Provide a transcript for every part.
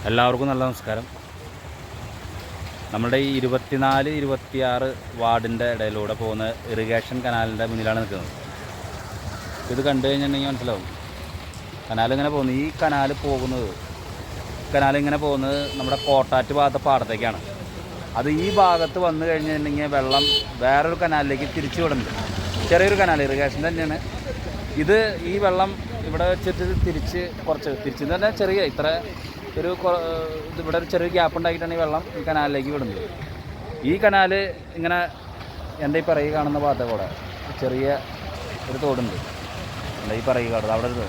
എല്ലാവർക്കും നല്ല നമസ്കാരം. നമ്മുടെ ഈ 24-26 വാർഡിൻ്റെ ഇടയിലൂടെ പോകുന്ന ഇറിഗേഷൻ കനാലിൻ്റെ മുന്നിലാണ് നിൽക്കുന്നത്. ഇത് കണ്ടു കഴിഞ്ഞിട്ടുണ്ടെങ്കിൽ മനസ്സിലാവും. കനാലിങ്ങനെ പോകുന്നു. ഈ കനാലിങ്ങനെ പോകുന്നത് നമ്മുടെ കോട്ടാറ്റ് ഭാഗത്തെ പാടത്തേക്കാണ്. അത് ഈ ഭാഗത്ത് വന്നു കഴിഞ്ഞിട്ടുണ്ടെങ്കിൽ വെള്ളം വേറൊരു കനാലിലേക്ക് തിരിച്ചു വിടുന്നുണ്ട്. ചെറിയൊരു കനാൽ, ഇറിഗേഷൻ തന്നെയാണ്. ഇത് ഈ വെള്ളം ഇവിടെ വെച്ചിട്ട് തിരിച്ചെന്ന് പറഞ്ഞാൽ ചെറിയ ഇവിടെ ഒരു ചെറിയ ഗ്യാപ്പ് ഉണ്ടാക്കിയിട്ടാണ് ഈ വെള്ളം ഈ കനാലിലേക്ക് വിടുന്നത്. ഈ കനാൽ ഇങ്ങനെ എൻ്റെ ഈ പറയി കാണുന്ന ഭാഗത്തെ കൂടെ ചെറിയ ഒരു തോടുണ്ട്. എൻ്റെ ഈ പറയി കാണുന്നത് അവിടെ ഒരു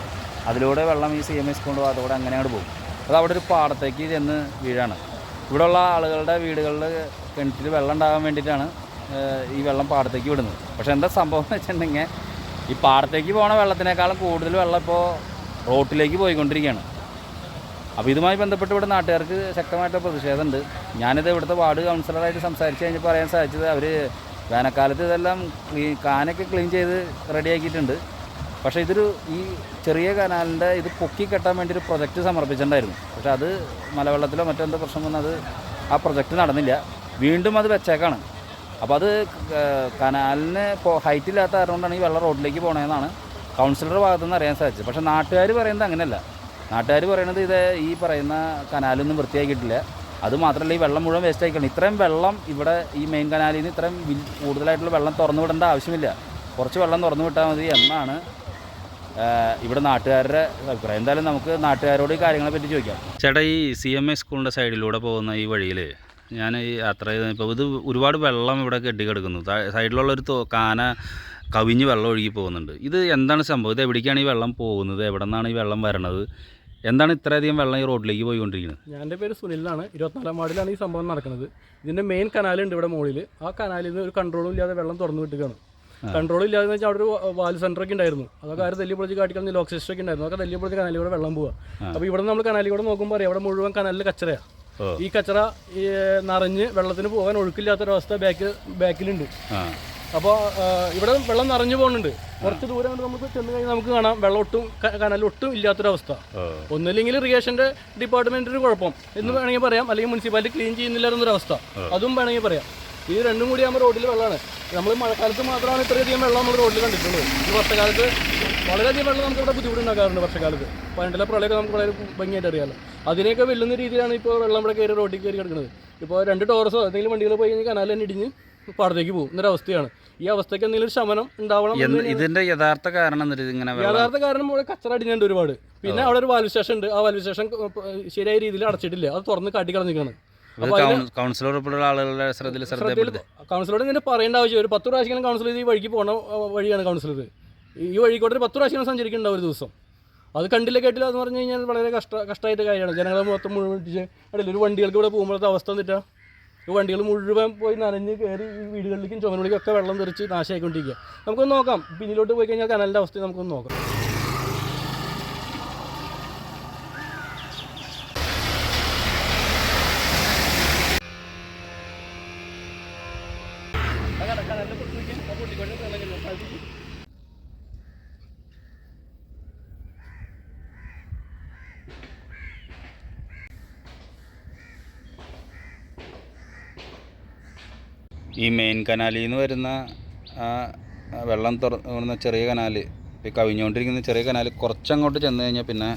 അതിലൂടെ വെള്ളം ഈ CMA സ്കൂളിൻ്റെ ഭാഗത്തോടെ അങ്ങനെ അങ്ങോട്ട് പോകും. അത് അവിടെ ഒരു പാടത്തേക്ക് ചെന്ന് വീഴാണ്. ഇവിടെയുള്ള ആളുകളുടെ വീടുകളിൽ കിണറ്റിൽ വെള്ളം ഉണ്ടാകാൻ വേണ്ടിയിട്ടാണ് ഈ വെള്ളം പാടത്തേക്ക് വിടുന്നത്. പക്ഷേ എന്താ സംഭവം എന്ന് വെച്ചിട്ടുണ്ടെങ്കിൽ ഈ പാടത്തേക്ക് പോകുന്ന വെള്ളത്തിനേക്കാളും കൂടുതൽ വെള്ളം ഇപ്പോൾ റോട്ടിലേക്ക് പോയിക്കൊണ്ടിരിക്കുകയാണ്. അപ്പോൾ ഇതുമായി ബന്ധപ്പെട്ട് ഇവിടെ നാട്ടുകാർക്ക് ശക്തമായിട്ടുള്ള പ്രതിഷേധമുണ്ട്. ഞാനിത് ഇവിടുത്തെ വാർഡ് കൗൺസിലറായിട്ട് സംസാരിച്ച് കഴിഞ്ഞപ്പോൾ പറയാൻ സാധിച്ചത് അവർ വേനൽക്കാലത്ത് ഇതെല്ലാം കാനൊക്കെ ക്ലീൻ ചെയ്ത് റെഡിയാക്കിയിട്ടുണ്ട്. പക്ഷേ ഈ ചെറിയ കനാലിൻ്റെ ഇത് പൊക്കി കെട്ടാൻ വേണ്ടി ഒരു പ്രൊജക്റ്റ് സമർപ്പിച്ചിട്ടുണ്ടായിരുന്നു. പക്ഷേ അത് മലവെള്ളത്തിലോ മറ്റെന്തോ പ്രശ്നം വന്നത് ആ പ്രൊജക്റ്റ് നടന്നില്ല. വീണ്ടും അത് വെച്ചേക്കാണ്. അപ്പോൾ അത് കനാലിന് ഹൈറ്റ് ഇല്ലാത്ത കാരണകൊണ്ടാണ് ഈ വെള്ളം റോഡിലേക്ക് പോകണമെന്നാണ് കൗൺസിലറുടെ ഭാഗത്തുനിന്ന് അറിയാൻ സാധിച്ചത്. പക്ഷേ നാട്ടുകാർ പറയുന്നത് അങ്ങനെയല്ല. നാട്ടുകാർ പറയുന്നത് ഇത് ഈ പറയുന്ന കനാലൊന്നും വൃത്തിയാക്കിയിട്ടില്ല. അതുമാത്രമല്ല, ഈ വെള്ളം മുഴുവൻ വേസ്റ്റ് ആയിക്കണം. ഇത്രയും വെള്ളം ഇവിടെ ഈ മെയിൻ കനാലിൽ നിന്ന് ഇത്രയും കൂടുതലായിട്ടുള്ള വെള്ളം തുറന്നു വിടേണ്ട ആവശ്യമില്ല. കുറച്ച് വെള്ളം തുറന്നു വിട്ടാൽ മതി എന്നാണ് ഇവിടെ നാട്ടുകാരുടെ അഭിപ്രായം. എന്തായാലും നമുക്ക് നാട്ടുകാരോട് ഈ കാര്യങ്ങളെ പറ്റി ചോദിക്കാം. ചേട്ടാ, ഈ CMA സ്കൂളിൻ്റെ സൈഡിലൂടെ പോകുന്ന ഈ വഴിയിൽ ഞാൻ ഈ യാത്ര ചെയ്തപ്പോൾ ഇത് ഒരുപാട് വെള്ളം ഇവിടെ കെട്ടിക്കിടക്കുന്നു. സൈഡിലുള്ളൊരു കാന കവിഞ്ഞ് വെള്ളം ഒഴുകി പോകുന്നുണ്ട്. ഇത് എന്താണ് സംഭവം? ഇത് എവിടേക്കാണ് ഈ വെള്ളം പോകുന്നത്? എവിടെ നിന്നാണ് ഈ വെള്ളം വരണത്? എന്താണ് ഇത്രയധികം വെള്ളം ഈ റോഡിലേക്ക് പോയിക്കൊണ്ടിരിക്കുന്നത്? എൻ്റെ പേര് സുനിലാണ്. 24-ാം വാർഡിലാണ് ഈ സംഭവം നടക്കുന്നത്. ഇതിൻ്റെ മെയിൻ കനാലുണ്ട് ഇവിടെ മുകളിൽ. ആ കനാലിൽ നിന്ന് ഒരു കൺട്രോളും ഇല്ലാതെ വെള്ളം തുറന്നു വിട്ടുകയാണ്. കൺട്രോൾ ഇല്ലാതെന്ന് വെച്ചാൽ അവിടെ ഒരു വാൽ സെൻ്ററൊക്കെ ഉണ്ടായിരുന്നു. അതൊക്കെ ആരും തെല്ലിപ്പൊളിച്ച് കാട്ടിക്കളഞ്ഞ് ലോക്സിസ്റ്റൊക്കെ ഉണ്ടായിരുന്നു. അതൊക്കെ തെല്ലിപ്പൊളിച്ച് കനാലിലൂടെ വെള്ളം പോവുക. അപ്പോൾ ഇവിടെ നമ്മൾ കനാലിലൂടെ നോക്കുമ്പോൾ അറിയാം അവിടെ മുഴുവൻ കനാലിൽ കച്ചറയാണ്. ഈ കച്ചറ നിറഞ്ഞ് വെള്ളത്തിന് പോകാൻ ഒഴുക്കില്ലാത്തൊരവസ്ഥ ബാക്കിലുണ്ട്. അപ്പോൾ ഇവിടെ വെള്ളം നിറഞ്ഞു പോകുന്നുണ്ട്. കുറച്ച് ദൂരം കൊണ്ട് നമുക്ക് ചെന്ന് കഴിഞ്ഞാൽ നമുക്ക് കാണാം വെള്ളം ഒട്ടും കനാലൊട്ടും ഇല്ലാത്തൊരവസ്ഥ. ഒന്നില്ലെങ്കിൽ ഇറിഗേഷൻ്റെ ഡിപ്പാർട്ട്മെൻറ്റിന് കുഴപ്പം എന്ന് വേണമെങ്കിൽ പറയാം, അല്ലെങ്കിൽ മുനിസിപ്പാലിറ്റി ക്ലീൻ ചെയ്യുന്നില്ല എന്നൊരവസ്ഥ, അതും വേണമെങ്കിൽ പറയാം. ഈ രണ്ടും കൂടി ആകുമ്പോൾ റോഡിൽ വെള്ളമാണ്. നമ്മൾ മഴക്കാലത്ത് മാത്രമാണ് ഇത്രയധികം വെള്ളം നമ്മൾ റോഡിൽ കണ്ടിട്ടുള്ളത്. ഈ വർഷക്കാലത്ത് വളരെയധികം വെള്ളം നമുക്ക് ഇവിടെ ബുദ്ധിമുട്ടുണ്ടാക്കാറുണ്ട്. വർഷക്കാലത്ത് പണ്ടിലെ പ്രളയമൊക്കെ നമുക്ക് വളരെ ഭംഗിയായിട്ട് അറിയാമല്ലോ. അതിനെയൊക്കെ വെല്ലുന്ന രീതിയിലാണ് ഇപ്പോൾ വെള്ളം ഇവിടെ കയറി റോഡിൽ കയറി കിടക്കുന്നത്. ഇപ്പോൾ 2 ടോറസോ എന്തെങ്കിലും വണ്ടികൾ പോയി കഴിഞ്ഞാൽ കനാലിൽ തന്നെ ഇടിഞ്ഞ് പാടത്തേക്ക് പോകും എന്നൊരവസ്ഥയാണ്. ഈ അവസ്ഥയ്ക്ക് എന്തെങ്കിലും ഒരു ശമനം ഉണ്ടാവണം. ഇതിന്റെ യഥാർത്ഥ കാരണം ഇവിടെ കച്ചറ അടിഞ്ഞുണ്ട് ഒരുപാട്. പിന്നെ അവിടെ ഒരു വാൽവ് സ്റ്റേഷൻ ഉണ്ട്. ആ വാൽവ് സ്റ്റേഷൻ ശരിയായ രീതിയിൽ അടച്ചിട്ടില്ല. അത് തുറന്ന് കാട്ടിക്കളഞ്ഞിരിക്കുകയാണ്. കൗൺസിലറോട് ഇങ്ങനെ പറയേണ്ട ആവശ്യം. ഒരു 10 പ്രാവശ്യം കൗൺസിലർ ഈ വഴിക്ക് പോകുന്ന വഴിയാണ് കൗൺസിലർ. ഈ വഴിക്കോട്ട് ഒരു 10 പ്രാവശ്യം സഞ്ചരിക്കുന്നുണ്ടാവും ഒരു ദിവസം. അത് കണ്ടില്ല കേട്ടില്ല എന്ന് പറഞ്ഞു കഴിഞ്ഞാൽ വളരെ കഷ്ടമായിട്ട് കാര്യമാണ്. ജനങ്ങളെ മൊത്തം മുഴുവൻ ഇടയിൽ ഒരു വണ്ടികൾക്ക് ഇവിടെ പോകുമ്പോഴത്തെ അവസ്ഥ എന്നിട്ടാ ഈ വണ്ടികൾ മുഴുവൻ പോയി നനഞ്ഞ് കയറി ഈ വീടുകളിലേക്കും ചുമരുകളിലേക്കൊക്കെ വെള്ളം തെറിച്ച് നാശമായിക്കൊണ്ടിരിക്കുക. നമുക്കൊന്ന് നോക്കാം. പിന്നിലോട്ട് പോയി കഴിഞ്ഞാൽ കനാലിൻ്റെ അവസ്ഥ നമുക്കൊന്ന് നോക്കാം. ഈ മെയിൻ കനാലിൽ നിന്ന് വരുന്ന വെള്ളം തുറന്ന ചെറിയ കനാല്, ഈ കവിഞ്ഞുകൊണ്ടിരിക്കുന്ന ചെറിയ കനാല് കുറച്ചങ്ങോട്ട് ചെന്ന് കഴിഞ്ഞാൽ പിന്നെ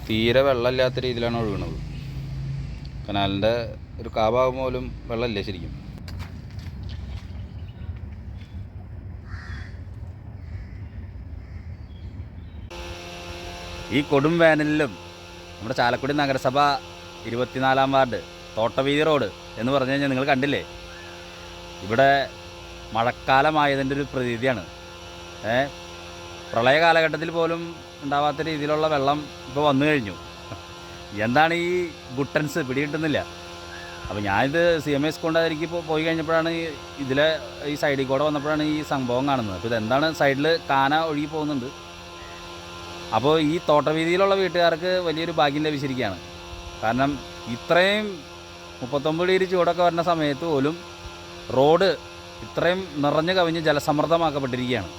തീരെ വെള്ളമില്ലാത്ത രീതിയിലാണ് ഒഴുകുന്നത്. കനാലിൻ്റെ ഒരു കാഭാഗം പോലും വെള്ളമില്ല ശരിക്കും. ഈ കൊടും വേനലിലും നമ്മുടെ ചാലക്കുടി നഗരസഭ 24-ാം വാർഡ് തോട്ടവീതി റോഡ് എന്ന് പറഞ്ഞു കഴിഞ്ഞാൽ നിങ്ങൾ കണ്ടില്ലേ, ഇവിടെ മഴക്കാലമായതിൻ്റെ ഒരു പ്രതീതിയാണ്. പ്രളയ കാലഘട്ടത്തിൽ പോലും ഉണ്ടാവാത്ത രീതിയിലുള്ള വെള്ളം ഇപ്പോൾ വന്നു കഴിഞ്ഞു. എന്താണ് ഈ ഗുട്ടൻസ് പിടികിട്ടുന്നില്ല. അപ്പോൾ ഞാനിത് CMA സ്കൂളിൻ്റെ അതിലേക്ക് പോയി കഴിഞ്ഞപ്പോഴാണ് ഈ സൈഡിൽ കൂടെ വന്നപ്പോഴാണ് ഈ സംഭവം കാണുന്നത്. അപ്പോൾ ഇതെന്താണ്, സൈഡിൽ കാന ഒഴുകി പോകുന്നുണ്ട്. അപ്പോൾ ഈ തോട്ടവീതിയിലുള്ള വീട്ടുകാർക്ക് വലിയൊരു ഭാഗ്യം ലഭിച്ചിരിക്കുകയാണ്. കാരണം ഇത്രയും 39 ഡിഗ്രി ചൂടൊക്കെ വരുന്ന സമയത്ത് പോലും റോഡ് ഇത്രയും നിറഞ്ഞു കവിഞ്ഞ് ജലസമ്മർദ്ദമാക്കപ്പെട്ടിരിക്കുകയാണ്.